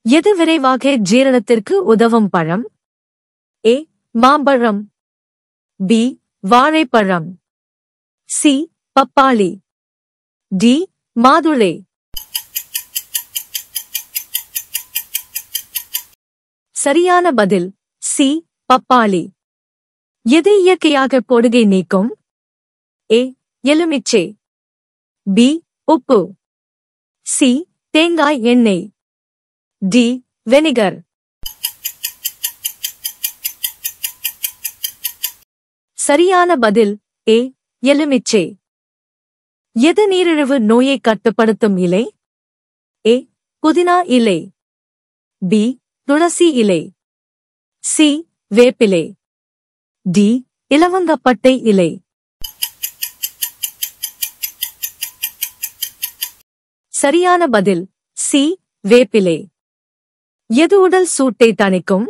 எது விரைவாக ஜீரணத்திற்கு உதவும் பழம்? ஏ. மாம்பழம். பி. வாழைப்பழம். சி. பப்பாளி. டி. மாதுளை. சரியான பதில் சி. பப்பாளி. எது இயற்கையாக பொடுகை நீக்கும்? ஏ. எலுமிச்சை. பி. உப்பு. சி. தேங்காய் எண்ணெய். டி. வெனிகர். சரியான பதில் ஏ. எலுமிச்சை. எது நீரிழிவு நோயை கட்டுப்படுத்தும் இலை? ஏ. புதினா இலை. பி. துளசி இலை. சி. வேப்பிலை. டி. இலவங்கப்பட்டை இலை. சரியான பதில் சி. வேப்பிலை. எது உடல் சூட்டை தணிக்கும்?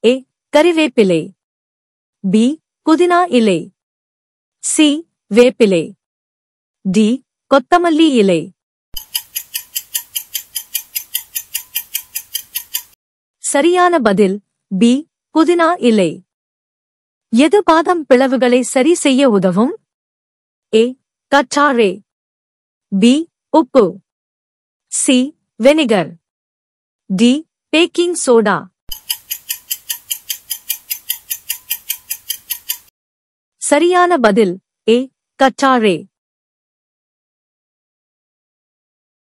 ஏ. கறிவேப்பிலை. பி. புதினா இலை. சி. வேப்பிலை. டி. கொத்தமல்லி இலை. சரியான பதில் பி. புதினா இலை. எது பாதம் பிளவுகளை சரி செய்ய உதவும்? ஏ. கற்றாழை. பி. உப்பு. C. Vinegar. D. Baking soda. சரியான பதில் ஏ. கற்றாழை.